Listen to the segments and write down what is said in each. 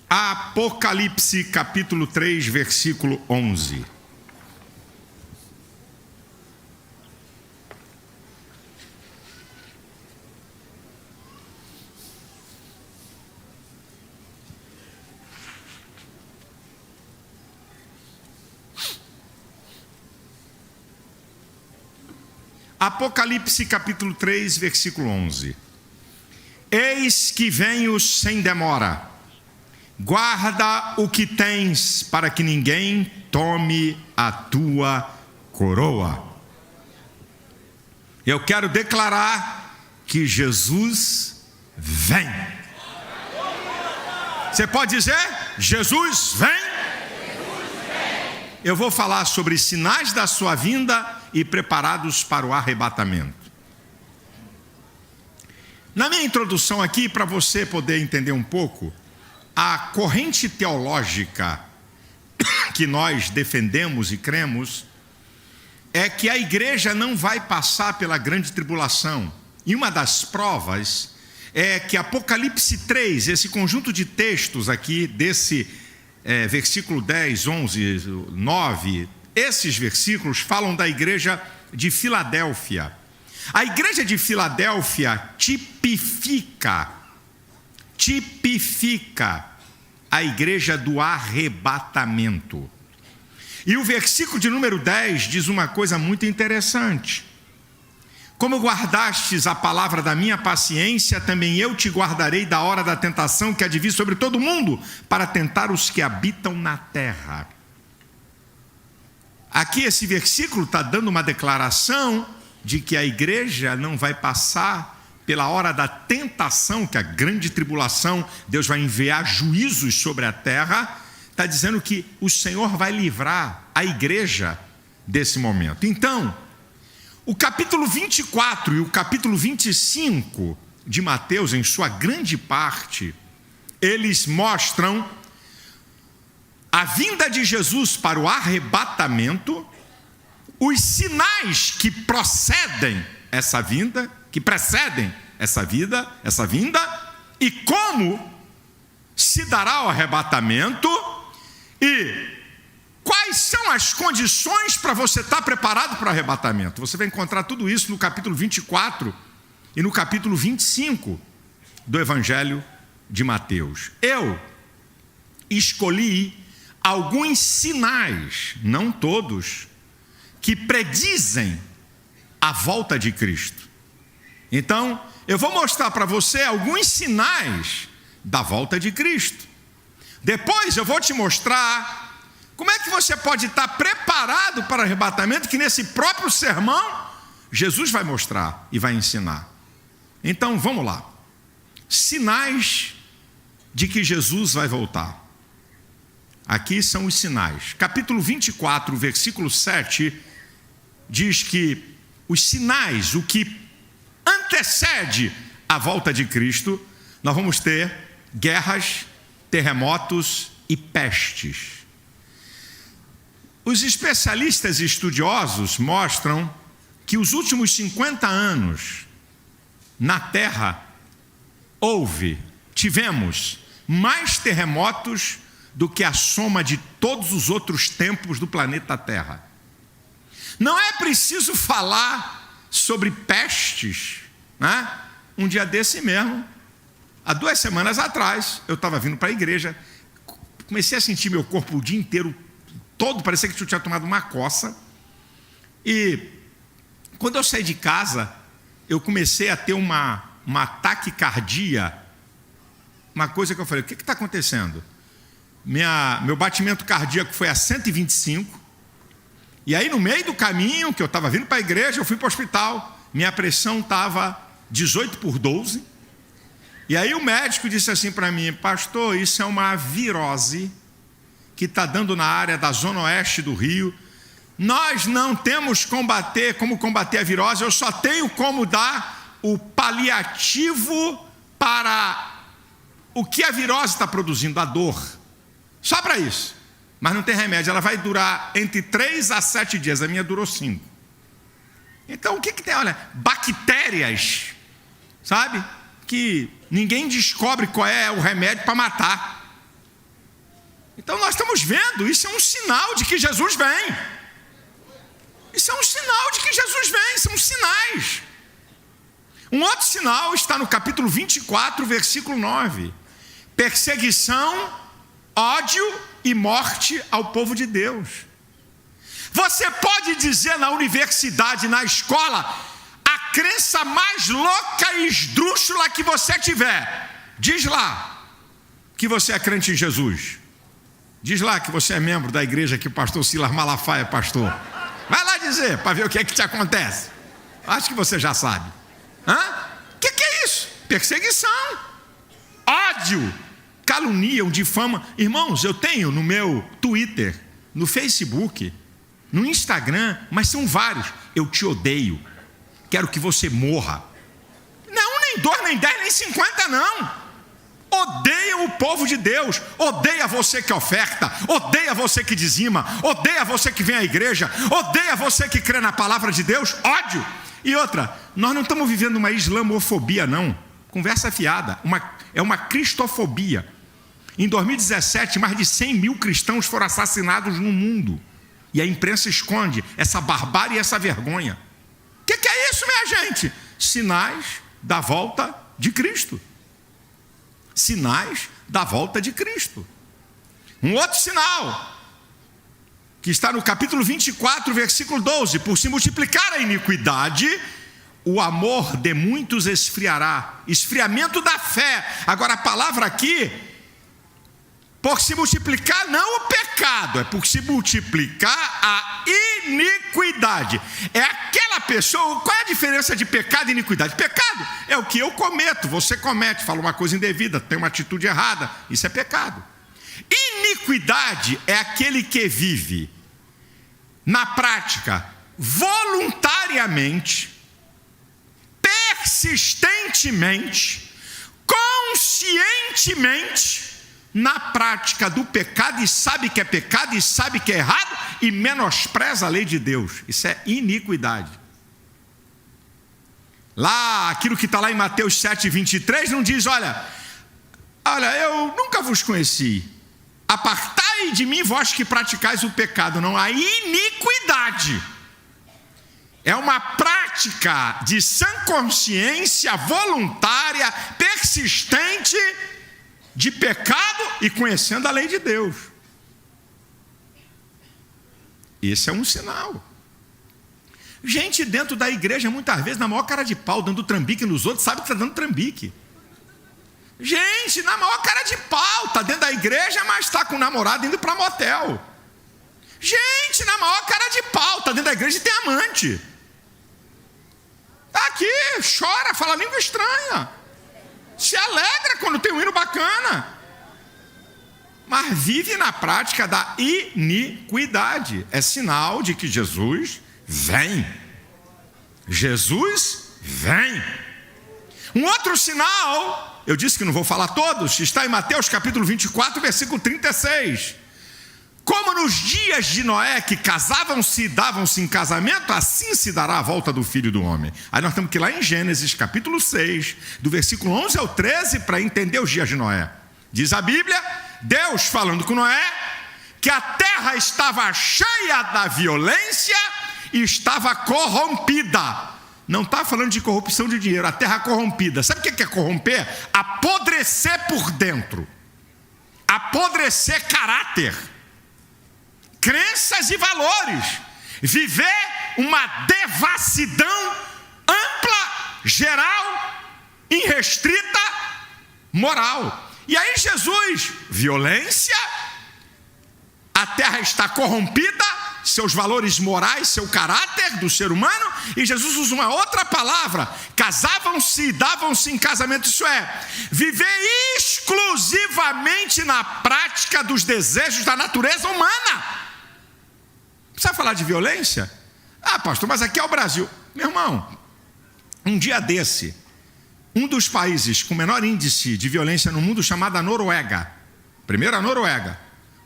Apocalipse capítulo 3, versículo 11. Apocalipse capítulo 3, versículo 11. Eis que venho sem demora. Guarda o que tens, para que ninguém tome a tua coroa. Eu quero declarar que Jesus vem. Você pode dizer? Jesus vem? Eu vou falar sobre sinais da sua vinda e preparados para o arrebatamento. Na minha introdução aqui, para você poder entender um pouco, a corrente teológica que nós defendemos e cremos é que a igreja não vai passar pela grande tribulação. E uma das provas é que Apocalipse 3, esse conjunto de textos aqui, desse versículo 10, 11, 9, esses versículos falam da igreja de Filadélfia. A igreja de Filadélfia tipifica a igreja do arrebatamento. E o versículo de número 10 diz uma coisa muito interessante. Como guardastes a palavra da minha paciência, também eu te guardarei da hora da tentação que há de vir sobre todo mundo, para tentar os que habitam na terra. Aqui esse versículo está dando uma declaração de que a igreja não vai passar pela hora da tentação, que a grande tribulação, Deus vai enviar juízos sobre a terra. Está dizendo que o Senhor vai livrar a igreja desse momento. Então, o capítulo 24 e o capítulo 25 de Mateus, em sua grande parte, eles mostram a vinda de Jesus para o arrebatamento, os sinais que precedem essa vinda, essa vinda, e como se dará o arrebatamento, e quais são as condições para você estar preparado para o arrebatamento. Você vai encontrar tudo isso no capítulo 24 e no capítulo 25 do Evangelho de Mateus. Eu escolhi alguns sinais, não todos, que predizem a volta de Cristo. Então, eu vou mostrar para você alguns sinais da volta de Cristo. Depois eu vou te mostrar como é que você pode estar preparado para o arrebatamento, que nesse próprio sermão Jesus vai mostrar e vai ensinar. Então, vamos lá. Sinais de que Jesus vai voltar. Aqui são os sinais. Capítulo 24, versículo 7, diz que os sinais, o que antecede a volta de Cristo, nós vamos ter guerras, terremotos e pestes. Os especialistas e estudiosos mostram que os últimos 50 anos na Terra tivemos mais terremotos do que a soma de todos os outros tempos do planeta Terra. Não é preciso falar sobre pestes, né? Um dia desse mesmo, há 2 semanas atrás, eu estava vindo para a igreja, comecei a sentir meu corpo o dia inteiro todo, parecia que eu tinha tomado uma coça, e quando eu saí de casa, eu comecei a ter uma taquicardia, uma coisa que eu falei, o que está acontecendo? Meu batimento cardíaco foi a 125, e aí no meio do caminho, que eu estava vindo para a igreja, eu fui para o hospital, minha pressão estava 18/12, e aí o médico disse assim para mim, pastor, isso é uma virose que está dando na área da zona oeste do Rio, nós não temos como combater a virose, eu só tenho como dar o paliativo para o que a virose está produzindo, a dor, só para isso, mas não tem remédio, ela vai durar entre 3 a 7 dias, a minha durou 5. Então o que tem? Olha, bactérias, sabe, que ninguém descobre qual é o remédio para matar. Então nós estamos vendo, isso é um sinal de que Jesus vem. Isso é um sinal de que Jesus vem, são sinais. Um outro sinal está no capítulo 24, versículo 9. Perseguição, ódio e morte ao povo de Deus. Você pode dizer na universidade, na escola, a crença mais louca e esdrúxula que você tiver. Diz lá que você é crente em Jesus. Diz lá que você é membro da igreja que o pastor Silas Malafaia é pastor. Vai lá dizer, para ver o que é que te acontece. Acho que você já sabe. O que é isso? Perseguição, ódio, caluniam, difamam. Irmãos, eu tenho no meu Twitter, no Facebook, no Instagram, mas são vários. Eu te odeio, quero que você morra. Não, nem 2, nem 10, nem 50 não. Odeia o povo de Deus, odeia você que oferta, odeia você que dizima, odeia você que vem à igreja, odeia você que crê na palavra de Deus, ódio. E outra, nós não estamos vivendo uma islamofobia não, conversa fiada, é uma cristofobia. Em 2017, mais de 100 mil cristãos foram assassinados no mundo, e a imprensa esconde essa barbárie e essa vergonha. O que é isso, minha gente? Sinais da volta de Cristo. Sinais da volta de Cristo. Um outro sinal, que está no capítulo 24, versículo 12: por se multiplicar a iniquidade, o amor de muitos esfriará. Esfriamento da fé. Agora a palavra aqui, por se multiplicar não o pecado, é por se multiplicar a iniquidade. É aquela pessoa, qual é a diferença de pecado e iniquidade? Pecado é o que eu cometo, você comete, fala uma coisa indevida, tem uma atitude errada, isso é pecado. Iniquidade é aquele que vive na prática, voluntariamente, persistentemente, conscientemente, na prática do pecado, e sabe que é pecado, e sabe que é errado, e menospreza a lei de Deus. Isso é iniquidade. Lá, aquilo que está lá em Mateus 7, 23, não diz, olha, eu nunca vos conheci, apartai de mim vós que praticais o pecado. Não, a iniquidade é uma prática de sã consciência, voluntária, persistente, de pecado e conhecendo a lei de Deus. Esse é um sinal. Gente dentro da igreja, muitas vezes, na maior cara de pau, dando trambique nos outros, sabe que está dando trambique. Gente, na maior cara de pau, está dentro da igreja, mas está com o namorado indo para motel. Gente, na maior cara de pau, está dentro da igreja e tem amante. Está aqui, chora, fala língua estranha. Se alegra quando tem um hino bacana, mas vive na prática da iniquidade. É sinal de que Jesus vem. Jesus vem. Um outro sinal, eu disse que não vou falar todos, está em Mateus capítulo 24, versículo 36. Como nos dias de Noé, que casavam-se e davam-se em casamento, assim se dará a volta do Filho do Homem. Aí nós temos que ir lá em Gênesis capítulo 6, do versículo 11 ao 13, para entender os dias de Noé. Diz a Bíblia, Deus falando com Noé, que a terra estava cheia da violência e estava corrompida. Não está falando de corrupção de dinheiro, a terra corrompida. Sabe o que é corromper? Apodrecer por dentro. Apodrecer caráter, crenças e valores, viver uma devassidão ampla, geral, irrestrita, moral. E aí Jesus, violência, a terra está corrompida, seus valores morais, seu caráter do ser humano, e Jesus usa uma outra palavra, casavam-se e davam-se em casamento, isso é, viver exclusivamente na prática dos desejos da natureza humana. Precisa falar de violência? Ah, pastor, mas aqui é o Brasil. Meu irmão, um dia desse, um dos países com menor índice de violência no mundo, chamada Noruega, primeira Noruega,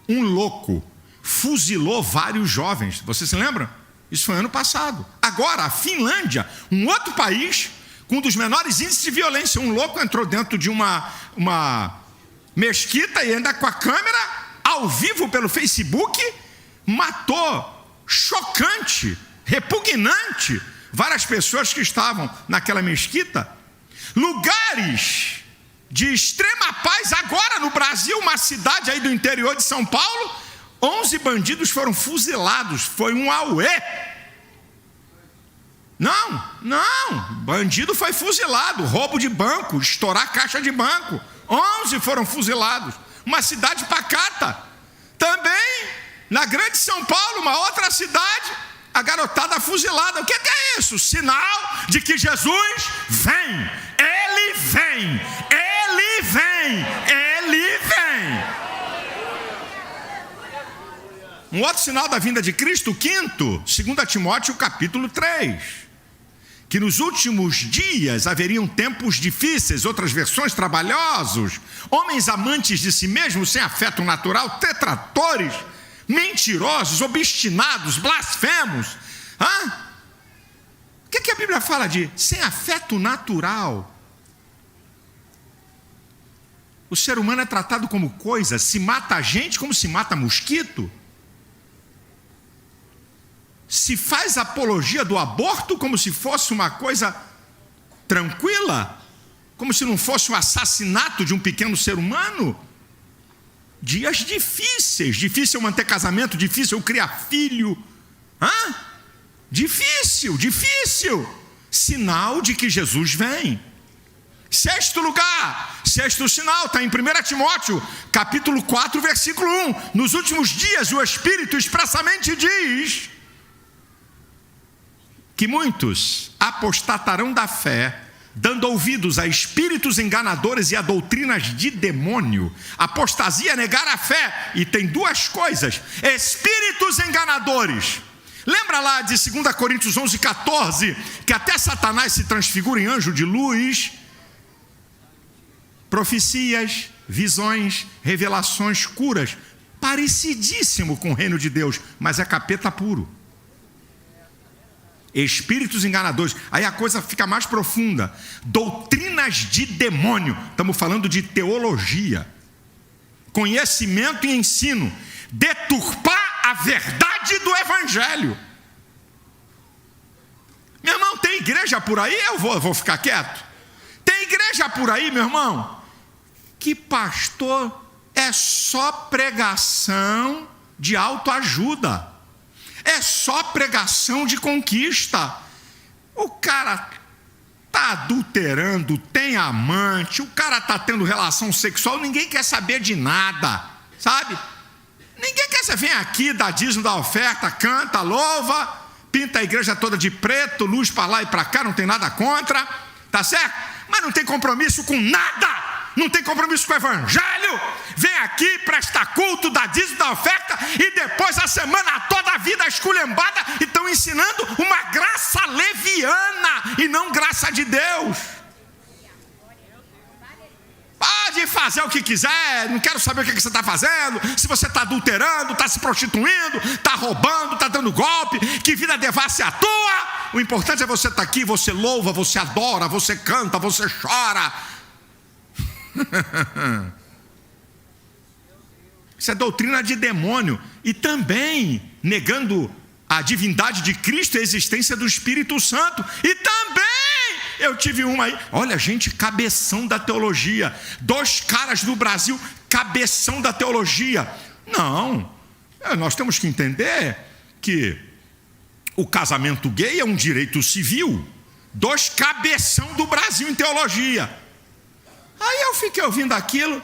um louco fuzilou vários jovens. Vocês se lembram? Isso foi ano passado. Agora, a Finlândia, um outro país com um dos menores índices de violência, um louco entrou dentro de uma mesquita e anda com a câmera ao ao vivo pelo Facebook, matou, chocante, repugnante, várias pessoas que estavam naquela mesquita. Lugares de extrema paz, agora no Brasil, uma cidade aí do interior de São Paulo, 11 bandidos foram fuzilados, foi um auê. Não, bandido foi fuzilado, roubo de banco, estourar caixa de banco, 11 foram fuzilados, uma cidade pacata. Também, na grande São Paulo, uma outra cidade, a garotada fuzilada. O que é isso? Sinal de que Jesus vem, Ele vem, Ele vem, Ele vem. Um outro sinal da vinda de Cristo, o quinto, 2 Timóteo capítulo 3, que nos últimos dias haveriam tempos difíceis, outras versões trabalhosos, homens amantes de si mesmos, sem afeto natural, detratores, mentirosos, obstinados, blasfemos. O que a Bíblia fala de sem afeto natural? O ser humano é tratado como coisa, se mata a gente como se mata mosquito. Se faz apologia do aborto como se fosse uma coisa tranquila, como se não fosse um assassinato de um pequeno ser humano. Dias difíceis, difícil manter casamento, difícil criar filho. Difícil. Sinal de que Jesus vem. Sexto lugar, sexto sinal, está em 1 Timóteo, capítulo 4, versículo 1. Nos últimos dias o Espírito expressamente diz que muitos apostatarão da fé, dando ouvidos a espíritos enganadores e a doutrinas de demônio. Apostasia é negar a fé, e tem duas coisas: espíritos enganadores. Lembra lá de 2 Coríntios 11, 14, que até Satanás se transfigura em anjo de luz? Profecias, visões, revelações, curas, parecidíssimo com o reino de Deus, mas é capeta puro. Espíritos enganadores, aí a coisa fica mais profunda. Doutrinas de demônio, estamos falando de teologia, conhecimento e ensino, deturpar a verdade do evangelho. Meu irmão, tem igreja por aí? Eu vou ficar quieto? Tem igreja por aí, meu irmão, que pastor é só pregação de autoajuda, é só pregação de conquista. O cara está adulterando, tem amante, o cara está tendo relação sexual, ninguém quer saber de nada, sabe? Ninguém quer saber, vem aqui, dá dízimo, dá oferta, canta, louva, pinta a igreja toda de preto, luz para lá e para cá, não tem nada contra, tá certo? Mas não tem compromisso com nada. Não tem compromisso com o evangelho, vem aqui, presta culto, dá dízimo, dá oferta, e depois a semana toda a vida esculhambada, e estão ensinando uma graça leviana, e não graça de Deus. Pode fazer o que quiser, não quero saber o que você está fazendo, se você está adulterando, está se prostituindo, está roubando, está dando golpe, que vida devassa é a tua. O importante é você estar aqui, você louva, você adora, você canta, você chora. Isso é doutrina de demônio. E também negando a divindade de Cristo e a existência do Espírito Santo. E também eu tive uma aí, olha gente, cabeção da teologia, 2 caras do Brasil, cabeção da teologia. Não, nós temos que entender que o casamento gay é um direito civil. 2 cabeção do Brasil em teologia. Aí eu fiquei ouvindo aquilo,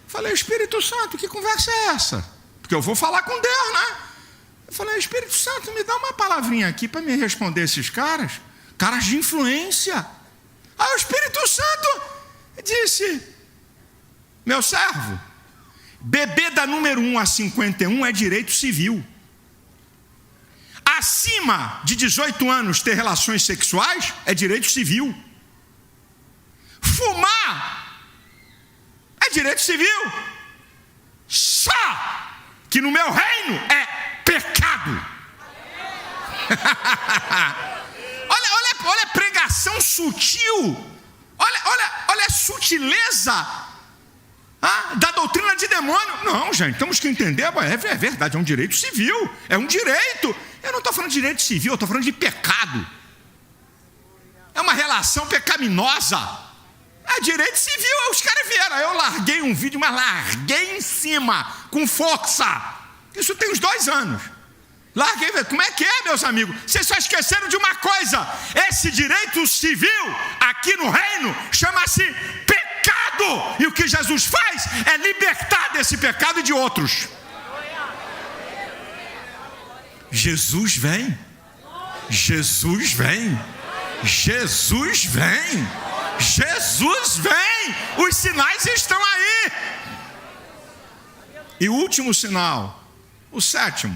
falei, Espírito Santo, que conversa é essa? Porque eu vou falar com Deus, né? Eu falei, Espírito Santo, me dá uma palavrinha aqui para me responder esses caras de influência. Aí o Espírito Santo disse, meu servo, bebê da número 1 a 51 é direito civil. Acima de 18 anos ter relações sexuais é direito civil. Fumar é direito civil. Só que no meu reino é pecado. olha a pregação sutil. Olha a sutileza. Da doutrina de demônio. Não, gente, temos que entender, é verdade, é um direito civil, é um direito. Eu não estou falando de direito civil, eu estou falando de pecado. É uma relação pecaminosa. É direito civil, os caras vieram. Eu larguei um vídeo, mas larguei em cima, com força. Isso tem uns 2 anos. Larguei, como é que é, meus amigos? Vocês só esqueceram de uma coisa: esse direito civil, aqui no reino, chama-se pecado. E o que Jesus faz é libertar desse pecado e de outros. Jesus vem. Jesus vem. Jesus vem. Jesus vem. Os sinais estão aí. E o último sinal, o 7º,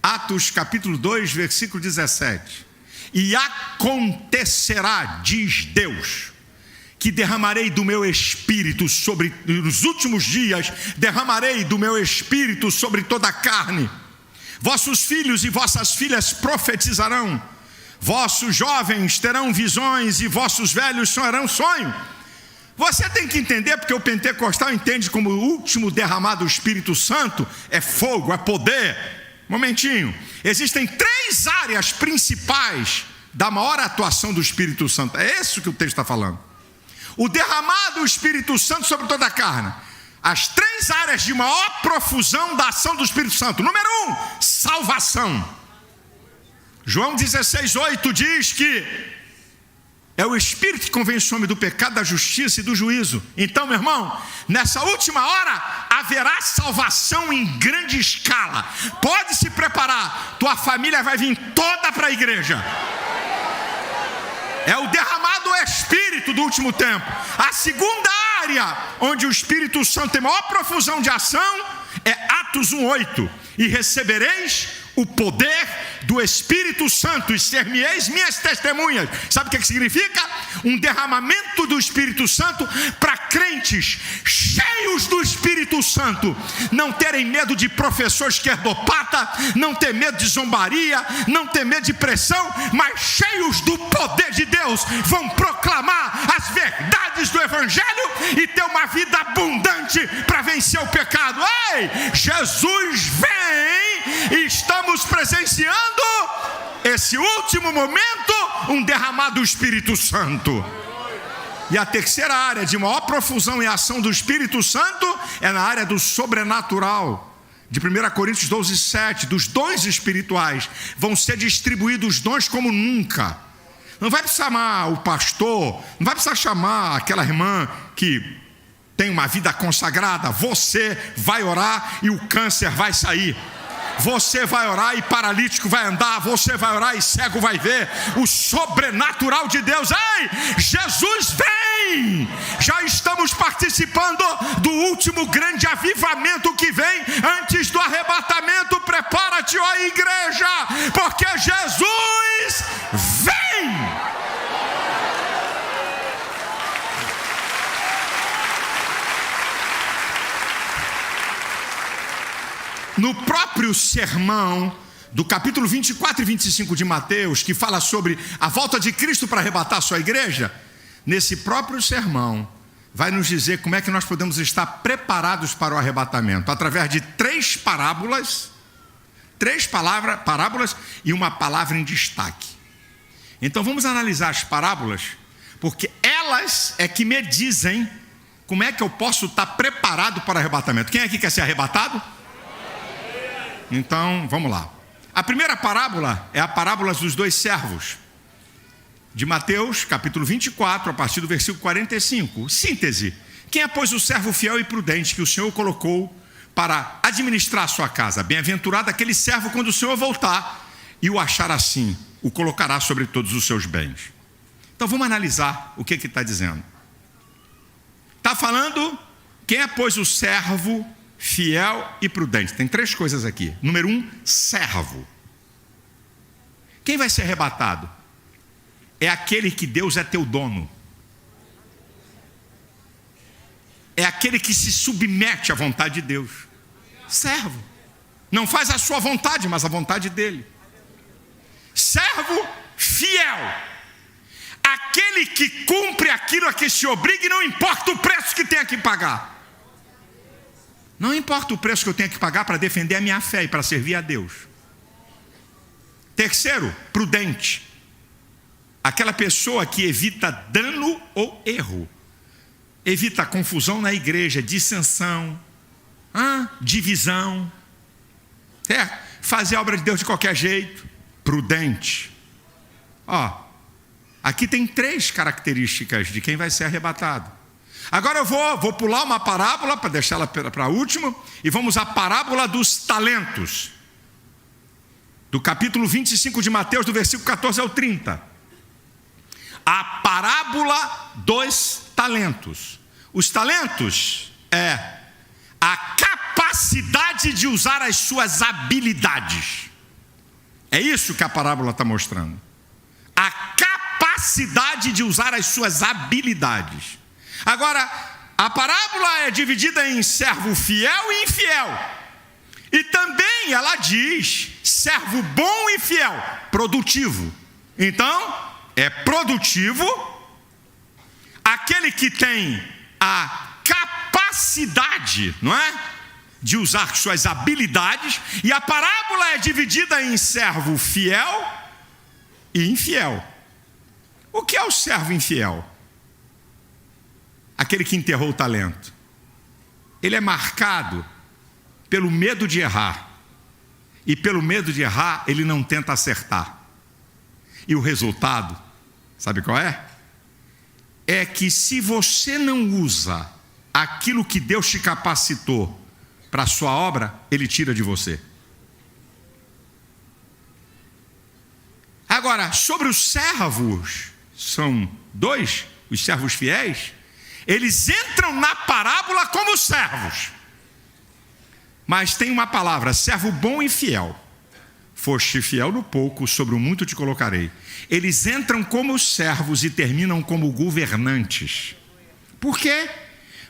Atos capítulo 2, versículo 17. E acontecerá, diz Deus, que derramarei do meu espírito sobre, nos últimos dias, derramarei do meu espírito sobre toda a carne. Vossos filhos e vossas filhas profetizarão, vossos jovens terão visões e vossos velhos sonharão sonho. Você tem que entender, porque o pentecostal entende como o último derramado do Espírito Santo é fogo, é poder. Momentinho, existem 3 áreas principais da maior atuação do Espírito Santo. É isso que o texto está falando. O derramado do Espírito Santo sobre toda a carne. As 3 áreas de maior profusão da ação do Espírito Santo. Número 1, salvação. João 16:8 diz que é o Espírito que convence o homem do pecado, da justiça e do juízo. Então, meu irmão, nessa última hora haverá salvação em grande escala. Pode se preparar, tua família vai vir toda para a igreja. É o derramado Espírito do último tempo. A segunda área onde o Espírito Santo tem maior profusão de ação é Atos 1:8. E recebereis o poder do Espírito Santo e ser-me-eis minhas testemunhas. Sabe o que significa? Um derramamento do Espírito Santo para crentes cheios do Espírito Santo não terem medo de professor esquerdopata, não ter medo de zombaria, não ter medo de pressão, mas cheios do poder de Deus, vão proclamar as verdades do Evangelho e ter uma vida abundante para vencer o pecado. Ei, Jesus vem e estamos presenciando esse último momento, um derramado do Espírito Santo. E a terceira área de maior profusão e ação do Espírito Santo é na área do sobrenatural. De 1 Coríntios 12:7, dos dons espirituais, vão ser distribuídos dons como nunca. Não vai precisar chamar o pastor, não vai precisar chamar aquela irmã que tem uma vida consagrada. Você vai orar e o câncer vai sair. Você vai orar e paralítico vai andar. Você vai orar e cego vai ver. O sobrenatural de Deus. Ei, Jesus vem. Já estamos participando do último grande avivamento que vem antes do arrebatamento. Prepara-te, ó igreja, porque Jesus vem. No próprio sermão do capítulo 24 e 25 de Mateus, que fala sobre a volta de Cristo para arrebatar a sua igreja, nesse próprio sermão vai nos dizer como é que nós podemos estar preparados para o arrebatamento, através de 3 parábolas, 3 parábolas e uma palavra em destaque. Então vamos analisar as parábolas, porque elas é que me dizem como é que eu posso estar preparado para o arrebatamento. Quem aqui quer ser arrebatado? Então, vamos lá. A primeira parábola é a parábola dos 2 servos, de Mateus, capítulo 24, a partir do versículo 45. Síntese: quem é, pois, o servo fiel e prudente que o Senhor colocou para administrar a sua casa? Bem-aventurado aquele servo quando o Senhor voltar e o achar assim, o colocará sobre todos os seus bens. Então, vamos analisar o que está dizendo. Está falando, quem é, pois, o servo fiel e prudente? Tem 3 coisas aqui. Número 1, servo. Quem vai ser arrebatado? É aquele que Deus é teu dono. É aquele que se submete à vontade de Deus. Servo. Não faz a sua vontade, mas a vontade dele. Servo fiel. Aquele que cumpre aquilo a que se obriga e não importa o preço que tenha que pagar. Não importa o preço que eu tenha que pagar para defender a minha fé e para servir a Deus. Terceiro, prudente. Aquela pessoa que evita dano ou erro. Evita confusão na igreja, dissensão, divisão. Fazer a obra de Deus de qualquer jeito. Prudente. Aqui tem 3 características de quem vai ser arrebatado. Agora eu vou pular uma parábola para deixá-la para a última, e vamos à parábola dos talentos. Do capítulo 25 de Mateus, do versículo 14 ao 30. A parábola dos talentos. Os talentos é a capacidade de usar as suas habilidades. É isso que a parábola está mostrando. A capacidade de usar as suas habilidades. Agora, a parábola é dividida em servo fiel e infiel. E também ela diz servo bom e fiel, produtivo. Então, é produtivo aquele que tem a capacidade, não é? De usar suas habilidades. E a parábola é dividida em servo fiel e infiel. O que é o servo infiel? Aquele que enterrou o talento. Ele é marcado pelo medo de errar. E pelo medo de errar, ele não tenta acertar. E o resultado, sabe qual é? É que se você não usa aquilo que Deus te capacitou para a sua obra, Ele tira de você. Agora, sobre os servos, são 2, os servos fiéis, eles entram na parábola como servos. Mas tem uma palavra, servo bom e fiel. Foste fiel no pouco, sobre o muito te colocarei. Eles entram como servos e terminam como governantes. Por quê?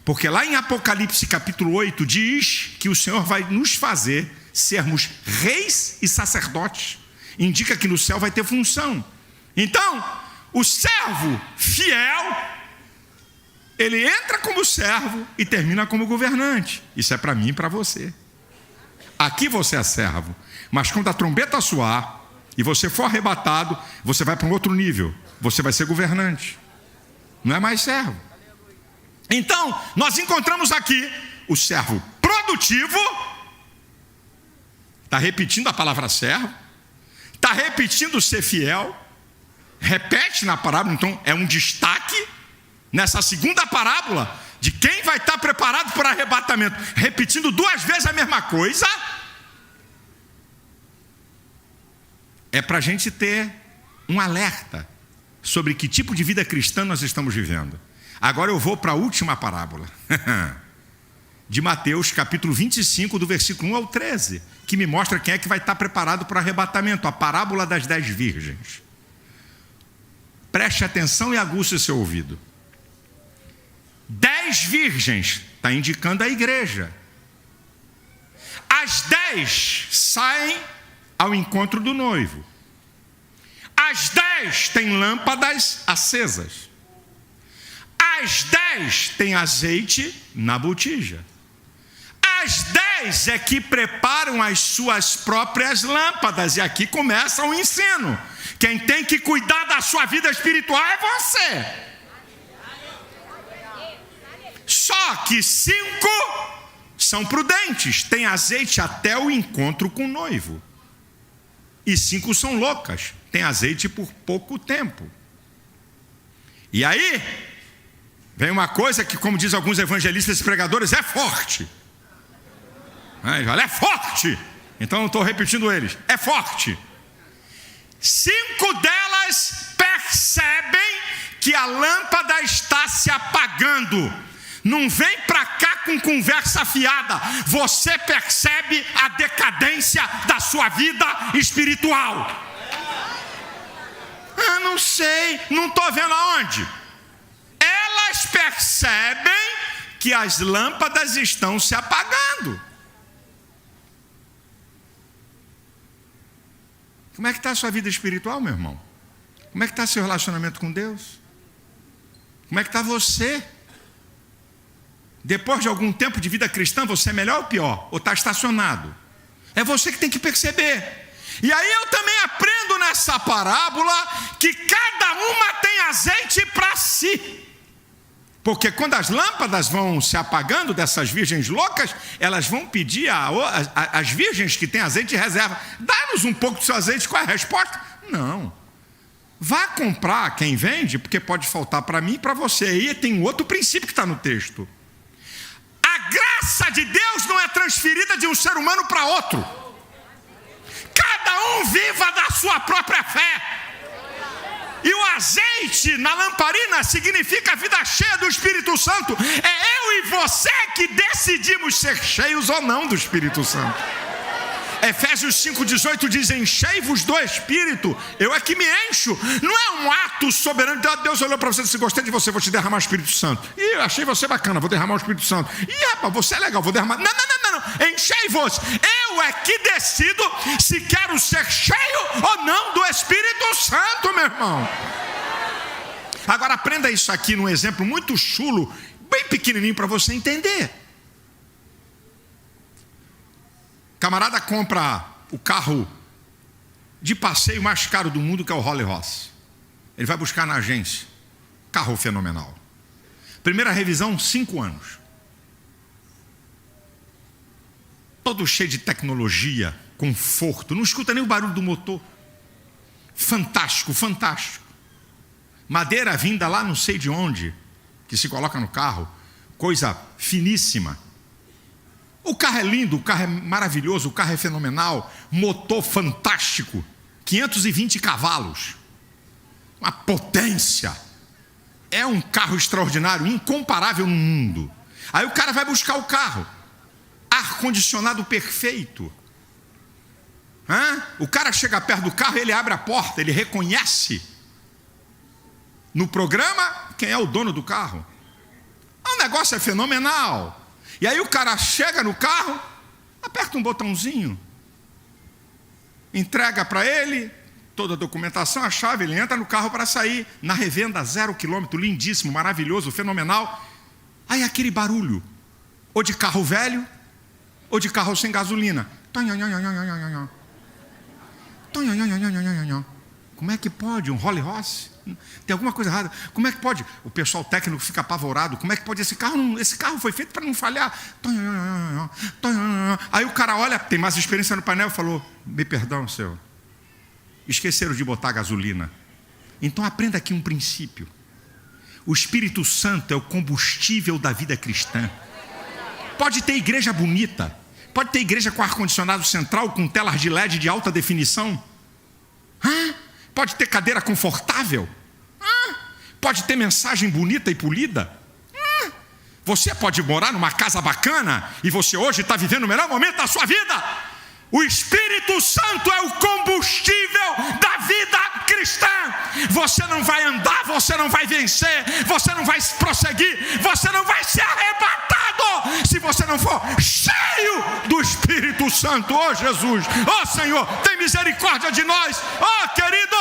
Porque lá em Apocalipse capítulo 8 diz que o Senhor vai nos fazer sermos reis e sacerdotes. Indica que no céu vai ter função. Então, o servo fiel, ele entra como servo e termina como governante. Isso é para mim e para você. Aqui você é servo, mas quando a trombeta soar e você for arrebatado, você vai para um outro nível. Você vai ser governante. Não é mais servo. Então, nós encontramos aqui o servo produtivo. Está repetindo a palavra servo. Está repetindo ser fiel. Repete na parábola, então é um destaque nessa segunda parábola de quem vai estar preparado para arrebatamento, repetindo 2 vezes a mesma coisa. É para a gente ter um alerta sobre que tipo de vida cristã nós estamos vivendo. Agora eu vou para a última parábola de Mateus capítulo 25, do versículo 1 ao 13, que me mostra quem é que vai estar preparado para o arrebatamento, a parábola das 10 virgens. Preste atenção e aguce o seu ouvido. 10 virgens, está indicando a igreja. As 10 saem ao encontro do noivo. As 10 têm lâmpadas acesas. As 10 têm azeite na botija. As 10 é que preparam as suas próprias lâmpadas. E aqui começa o ensino. Quem tem que cuidar da sua vida espiritual é você. Só que 5 são prudentes, têm azeite até o encontro com o noivo. E 5 são loucas, têm azeite por pouco tempo. E aí, vem uma coisa que, como diz alguns evangelistas e pregadores, é forte. Ela é forte. Então eu estou repetindo eles. É forte. 5 delas percebem que a lâmpada está se apagando. Não vem para cá com conversa fiada. Você percebe a decadência da sua vida espiritual. Não sei, não estou vendo aonde. Elas percebem que as lâmpadas estão se apagando. Como é que está a sua vida espiritual, meu irmão? Como é que está seu relacionamento com Deus? Como é que está você? Depois de algum tempo de vida cristã, você é melhor ou pior? Ou está estacionado? É você que tem que perceber. E aí eu também aprendo nessa parábola que cada uma tem azeite para si. Porque quando as lâmpadas vão se apagando dessas virgens loucas, elas vão pedir às virgens que têm azeite de reserva: dá-nos um pouco do seu azeite. Qual é a resposta? Não. Vá comprar quem vende, porque pode faltar para mim e para você. Aí tem um outro princípio que está no texto. A graça de Deus não é transferida de um ser humano para outro. Cada um viva da sua própria fé. E o azeite na lamparina significa a vida cheia do Espírito Santo. É eu e você que decidimos ser cheios ou não do Espírito Santo. Efésios 5,18 diz: enchei-vos do Espírito. Eu é que me encho. Não é um ato soberano. Deus olhou para você e disse: gostei de você, vou te derramar o Espírito Santo. E achei você bacana, vou derramar o Espírito Santo. E rapaz, você é legal, vou derramar. Não. Enchei-vos. Eu é que decido se quero ser cheio ou não do Espírito Santo, meu irmão. Agora aprenda isso aqui num exemplo muito chulo, bem pequenininho para você entender. Camarada compra o carro de passeio mais caro do mundo, que é o Rolls Royce. Ele vai buscar na agência. Carro fenomenal. Primeira revisão, 5 anos. Todo cheio de tecnologia, conforto. Não escuta nem o barulho do motor. Fantástico, fantástico. Madeira vinda lá não sei de onde, que se coloca no carro. Coisa finíssima. O carro é lindo, o carro é maravilhoso, o carro é fenomenal, motor fantástico, 520 cavalos, uma potência, é um carro extraordinário, incomparável no mundo. Aí o cara vai buscar o carro, ar-condicionado perfeito. O cara chega perto do carro, ele abre a porta, ele reconhece no programa quem é o dono do carro. O negócio é fenomenal. E aí o cara chega no carro, aperta um botãozinho, entrega para ele toda a documentação, a chave, ele entra no carro para sair. Na revenda, 0 quilômetro, lindíssimo, maravilhoso, fenomenal. Aí aquele barulho, ou de carro velho, ou de carro sem gasolina. Como é que pode um Rolls Royce? Tem alguma coisa errada. Como é que pode? O pessoal técnico fica apavorado. Como é que pode? Esse carro foi feito para não falhar. Aí o cara olha, tem mais experiência no painel, e falou: me perdão, senhor, esqueceram de botar gasolina. Então aprenda aqui um princípio. O Espírito Santo é o combustível da vida cristã. Pode ter igreja bonita, pode ter igreja com ar-condicionado central, com telas de LED de alta definição. Pode ter cadeira confortável. Pode ter mensagem bonita e polida. Você pode morar numa casa bacana e você hoje está vivendo o melhor momento da sua vida. O Espírito Santo é o combustível da vida cristã. Você não vai andar, você não vai vencer, você não vai prosseguir, você não vai ser arrebatado se você não for cheio do Espírito Santo. Oh Jesus, oh Senhor, tem misericórdia de nós. Oh querido,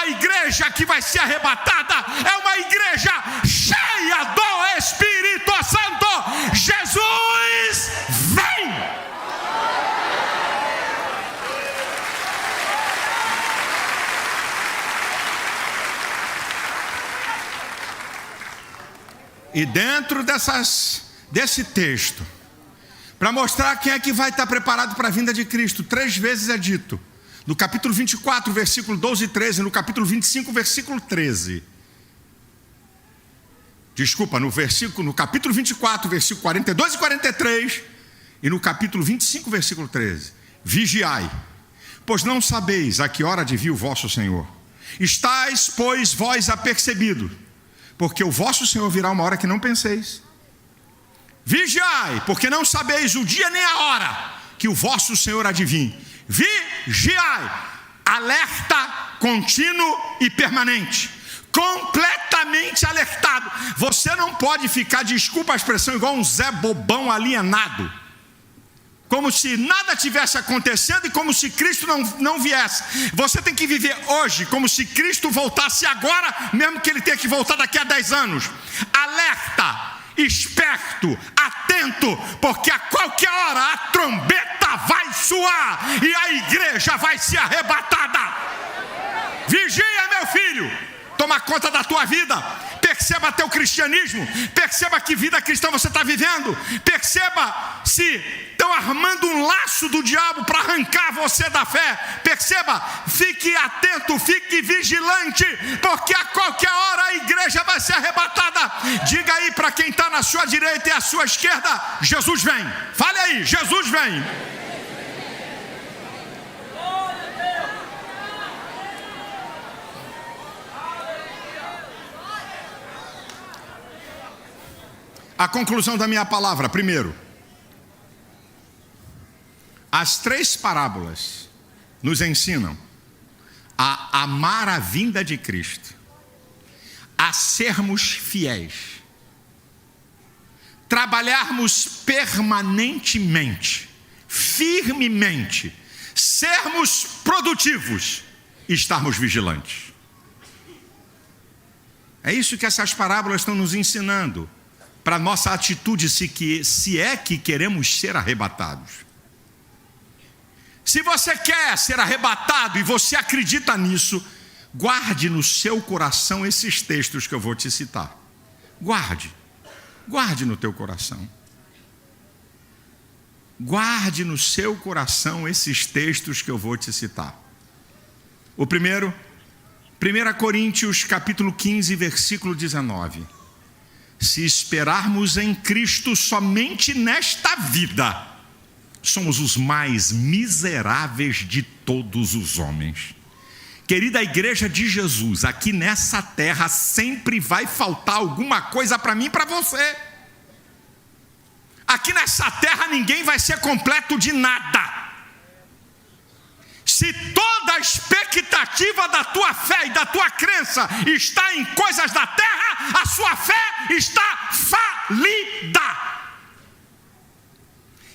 a igreja que vai ser arrebatada é uma igreja cheia do Espírito Santo. Jesus vem. E dentro desse texto, para mostrar quem é que vai estar preparado para a vinda de Cristo, 3 vezes é dito. No capítulo 24, versículo 12 e 13, no capítulo 25, versículo 13. Desculpa, no capítulo 24, versículo 42 e 43, e no capítulo 25, versículo 13. Vigiai, pois não sabeis a que hora de vir o vosso Senhor. Estais, pois, vós apercebidos, porque o vosso Senhor virá uma hora que não penseis. Vigiai, porque não sabeis o dia nem a hora que o vosso Senhor há de vir. Vigiai, alerta contínuo e permanente, completamente alertado. Você não pode ficar, desculpa a expressão, igual um Zé bobão alienado, como se nada tivesse acontecendo e como se Cristo não viesse. Você tem que viver hoje como se Cristo voltasse agora, mesmo que ele tenha que voltar daqui a 10 anos. Alerta, esperto, atento, porque a qualquer hora a trombeta vai soar e a igreja vai ser arrebatada. Vigia, meu filho, toma conta da tua vida. Perceba teu cristianismo, perceba que vida cristã você está vivendo, perceba se estão armando um laço do diabo para arrancar você da fé. Perceba, fique atento, fique vigilante, porque a qualquer hora a igreja vai ser arrebatada. Diga aí para quem está na sua direita e à sua esquerda: Jesus vem. Fale aí, Jesus vem. A conclusão da minha palavra: primeiro, as 3 parábolas nos ensinam a amar a vinda de Cristo, a sermos fiéis, trabalharmos permanentemente, firmemente, sermos produtivos e estarmos vigilantes. É isso que essas parábolas estão nos ensinando para nossa atitude, se é que queremos ser arrebatados. Se você quer ser arrebatado e você acredita nisso, guarde no seu coração esses textos que eu vou te citar. Guarde no teu coração. Guarde no seu coração esses textos que eu vou te citar. O primeiro, 1 Coríntios capítulo 15, versículo 19. Se esperarmos em Cristo somente nesta vida, somos os mais miseráveis de todos os homens. Querida igreja de Jesus, aqui nessa terra sempre vai faltar alguma coisa para mim e para você. Aqui nessa terra ninguém vai ser completo de nada. Se toda a expectativa da tua fé e da tua crença está em coisas da terra, a sua fé está falida.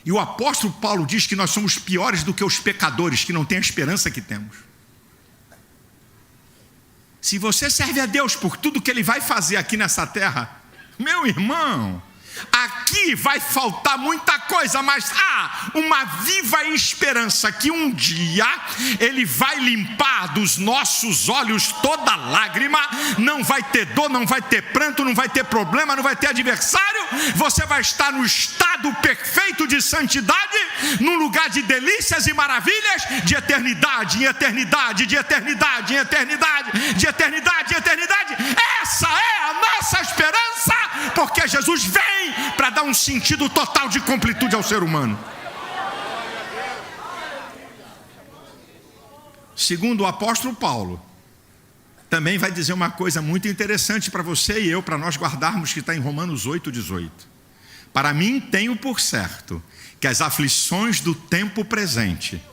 E o apóstolo Paulo diz que nós somos piores do que os pecadores, que não têm a esperança que temos. Se você serve a Deus por tudo que Ele vai fazer aqui nessa terra, meu irmão, aqui vai faltar muita coisa, mas há uma viva esperança que um dia Ele vai limpar dos nossos olhos toda lágrima. Não vai ter dor, não vai ter pranto, não vai ter problema, não vai ter adversário. Você vai estar no estado perfeito de santidade, num lugar de delícias e maravilhas, de eternidade em eternidade, de eternidade em eternidade, de eternidade em eternidade. Essa é a nossa esperança, porque Jesus vem para dar um sentido total de completude ao ser humano. Segundo o apóstolo Paulo, também vai dizer uma coisa muito interessante para você e eu, para nós guardarmos, que está em Romanos 8,18. Para mim tenho por certo que as aflições do tempo presente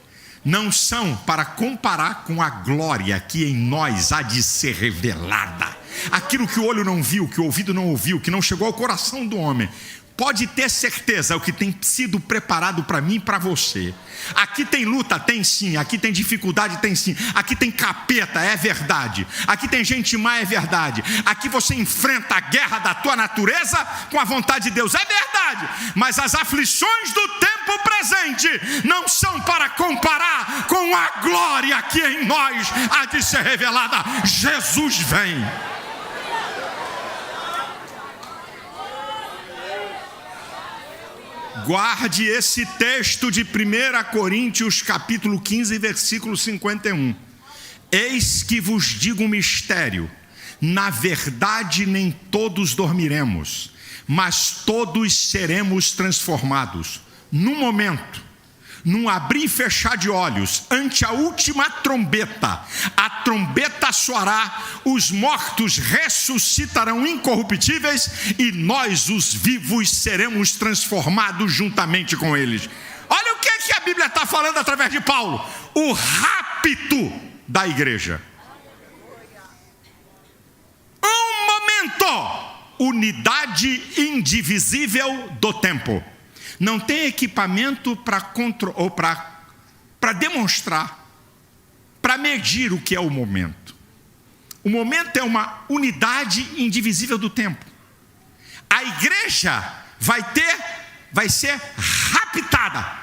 não são para comparar com a glória que em nós há de ser revelada. Aquilo que o olho não viu, que o ouvido não ouviu, que não chegou ao coração do homem, pode ter certeza, o que tem sido preparado para mim e para você. Aqui tem luta, tem sim. Aqui tem dificuldade, tem sim. Aqui tem capeta, é verdade. Aqui tem gente má, é verdade. Aqui você enfrenta a guerra da tua natureza com a vontade de Deus, é verdade. Mas as aflições do tempo presente não são para comparar com a glória que em nós há de ser revelada. Jesus vem. Guarde esse texto de 1 Coríntios capítulo 15, versículo 51. Eis que vos digo um mistério: na verdade nem todos dormiremos, mas todos seremos transformados, num momento, num abrir e fechar de olhos, ante a última trombeta. A trombeta soará, os mortos ressuscitarão incorruptíveis e nós, os vivos, seremos transformados juntamente com eles. Olha o que a Bíblia está falando através de Paulo: o rapto da igreja. Um momento, unidade indivisível do tempo. Não tem equipamento para demonstrar, para medir o que é o momento. O momento é uma unidade indivisível do tempo. A igreja vai ter vai ser raptada.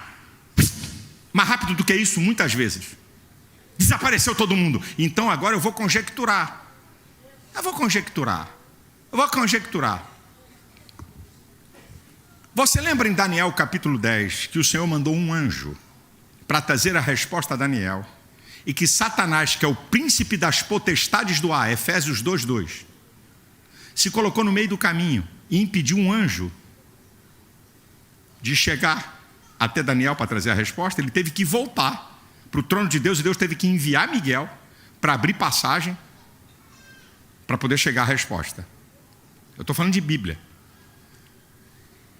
Mais rápido do que isso, muitas vezes. Desapareceu todo mundo. Então agora eu vou conjecturar. Você lembra em Daniel capítulo 10 que o Senhor mandou um anjo para trazer a resposta a Daniel, e que Satanás, que é o príncipe das potestades do ar, Efésios 2:2, se colocou no meio do caminho e impediu um anjo de chegar até Daniel para trazer a resposta? Ele teve que voltar para o trono de Deus, e Deus teve que enviar Miguel para abrir passagem para poder chegar à resposta. Eu estou falando de Bíblia.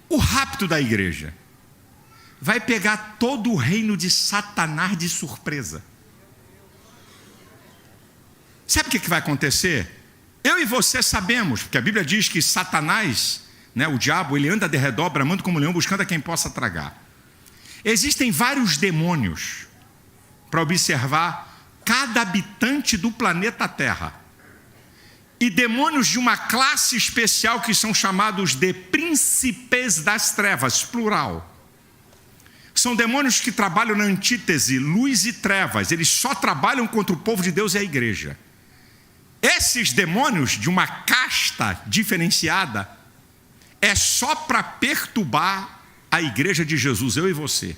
O rapto da igreja vai pegar todo o reino de Satanás de surpresa. Sabe o que vai acontecer? Eu e você sabemos, porque a Bíblia diz que Satanás, o diabo, ele anda de redor, bramando como leão, buscando a quem possa tragar. Existem vários demônios para observar cada habitante do planeta Terra. E demônios de uma classe especial que são chamados de príncipes das trevas, plural. São demônios que trabalham na antítese, luz e trevas. Eles só trabalham contra o povo de Deus e a igreja. Esses demônios de uma casta diferenciada é só para perturbar a igreja de Jesus, eu e você.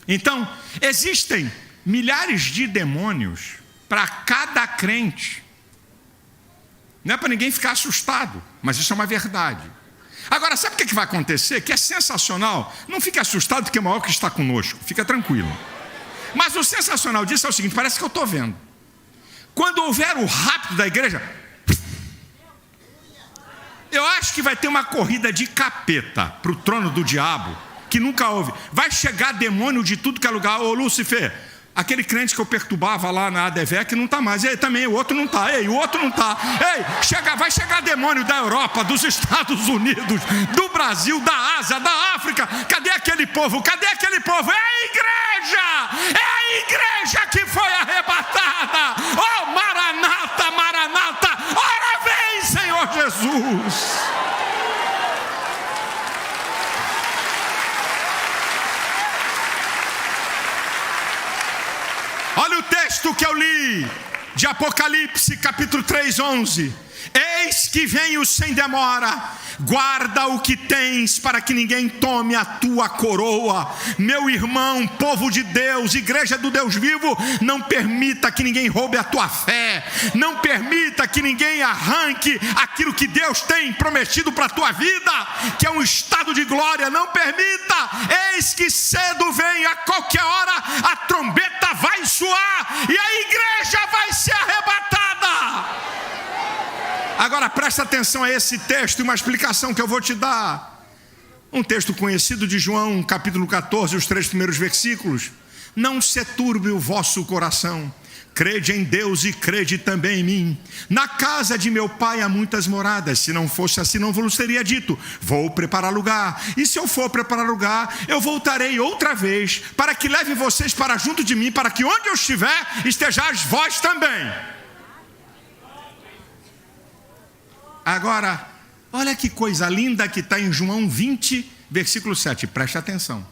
Então, existem milhares de demônios para cada crente. Não é para ninguém ficar assustado, mas isso é uma verdade. Agora, sabe o que vai acontecer? Que é sensacional. Não fique assustado, porque é o maior que está conosco. Fica tranquilo. Mas o sensacional disso é o seguinte: parece que eu estou vendo. Quando houver o rapto da igreja, eu acho que vai ter uma corrida de capeta para o trono do diabo, que nunca houve. Vai chegar demônio de tudo que é lugar. Ô Lúcifer, aquele crente que eu perturbava lá na ADVEC não está mais. Ei, também, o outro não está. Ei, o outro não está. Ei, vai chegar demônio da Europa, dos Estados Unidos, do Brasil, da Ásia, da África. Cadê aquele povo? Cadê aquele povo? É a igreja! É a igreja que foi arrebatada! Oh, Maranata, Maranata! Ora vem, Senhor Jesus! Olha o texto que eu li, de Apocalipse, capítulo 3:11. Eis que venho sem demora, guarda o que tens, para que ninguém tome a tua coroa. Meu irmão, povo de Deus, igreja do Deus vivo, não permita que ninguém roube a tua fé. Não permita que ninguém arranque aquilo que Deus tem prometido para a tua vida, que é um estado de glória. Não permita. Eis que cedo vem, a qualquer hora a trombeta vai soar e a igreja vai ser arrebatada. Agora presta atenção a esse texto e uma explicação que eu vou te dar. Um texto conhecido de João, capítulo 14, os 3 primeiros versículos. Não se turbe o vosso coração. Crede em Deus e crede também em mim. Na casa de meu pai há muitas moradas. Se não fosse assim, não vos teria dito: vou preparar lugar. E se eu for preparar lugar, eu voltarei outra vez, para que leve vocês para junto de mim, para que onde eu estiver, estejais vós também. Agora, olha que coisa linda que está em João 20, versículo 7. Preste atenção.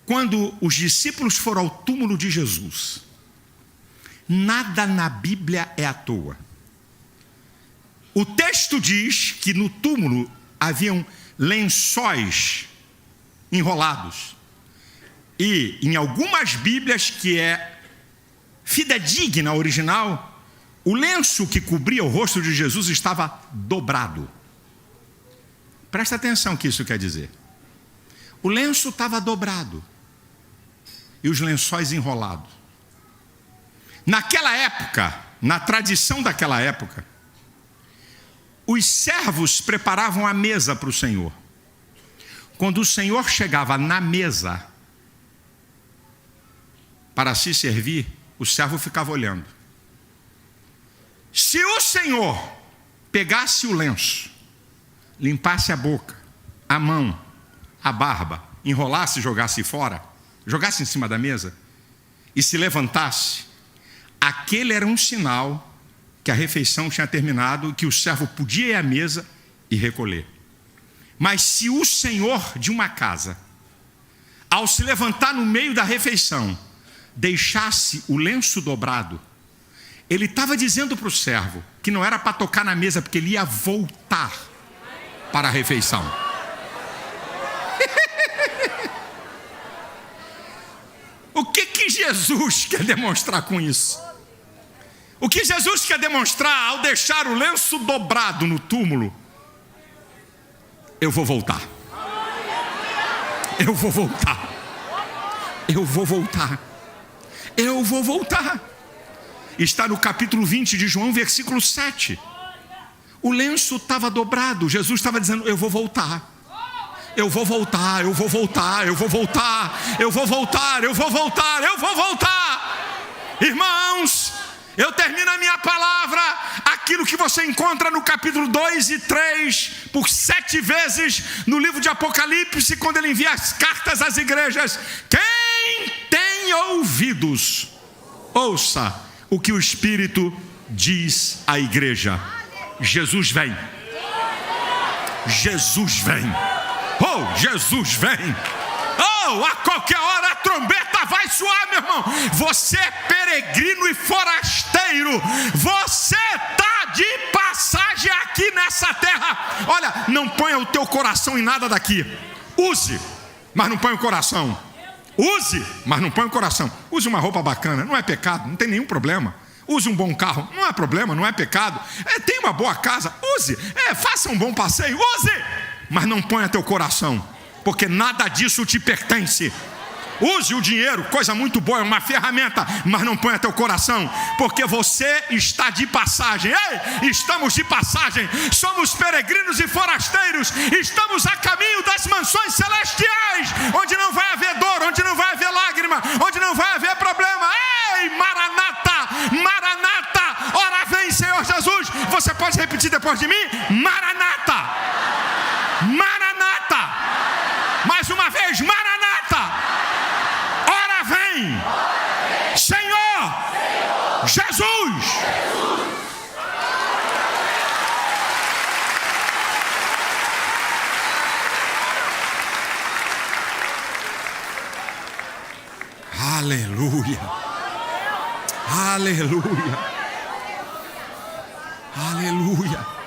Quando os discípulos foram ao túmulo de Jesus, nada na Bíblia é à toa. O texto diz que no túmulo haviam lençóis enrolados. E em algumas Bíblias, que é fidedigna original, o lenço que cobria o rosto de Jesus estava dobrado. Presta atenção que isso quer dizer. O lenço estava dobrado e os lençóis enrolados. Naquela época, na tradição daquela época, os servos preparavam a mesa para o Senhor. Quando o Senhor chegava na mesa para se servir, o servo ficava olhando. Se o Senhor pegasse o lenço, limpasse a boca, a mão, a barba, enrolasse e jogasse fora, jogasse em cima da mesa e se levantasse, aquele era um sinal que a refeição tinha terminado, que o servo podia ir à mesa e recolher. Mas se o senhor de uma casa, ao se levantar no meio da refeição, deixasse o lenço dobrado, ele estava dizendo para o servo que não era para tocar na mesa, porque ele ia voltar para a refeição. O que Jesus quer demonstrar com isso? O que Jesus quer demonstrar ao deixar o lenço dobrado no túmulo? Eu vou voltar. Eu vou voltar. Eu vou voltar. Eu vou voltar. Está no capítulo 20 de João, versículo 7. O lenço estava dobrado. Jesus estava dizendo: eu vou voltar. Eu vou voltar, eu vou voltar, eu vou voltar, eu vou voltar, eu vou voltar, eu vou voltar. Irmãos, eu termino a minha palavra, aquilo que você encontra no capítulo 2 e 3, por 7 vezes no livro de Apocalipse, quando ele envia as cartas às igrejas. Quem tem ouvidos, ouça o que o Espírito diz à igreja. Jesus vem. Jesus vem. Oh, Jesus vem. Oh, a qualquer hora a trombeta vai soar, meu irmão. Você é peregrino e forasteiro. Você está de passagem aqui nessa terra. Olha, não ponha o teu coração em nada daqui. Use, mas não ponha o coração. Use, mas não ponha o coração. Use uma roupa bacana, não é pecado, não tem nenhum problema. Use um bom carro, não é problema, não é pecado. Tem uma boa casa, use. Faça um bom passeio, use. Mas não ponha teu coração, porque nada disso te pertence. Use o dinheiro, coisa muito boa, é uma ferramenta, mas não ponha teu coração, porque você está de passagem. Ei, estamos de passagem, somos peregrinos e forasteiros, estamos a caminho das mansões celestiais, onde não vai haver dor, onde não vai haver lágrima, onde não vai haver problema. Ei, Maranata, Maranata, ora vem, Senhor Jesus. Você pode repetir depois de mim? Maranata, Maranata, mais uma vez, Maranata, ora vem, Senhor Jesus. Aleluia, aleluia, aleluia.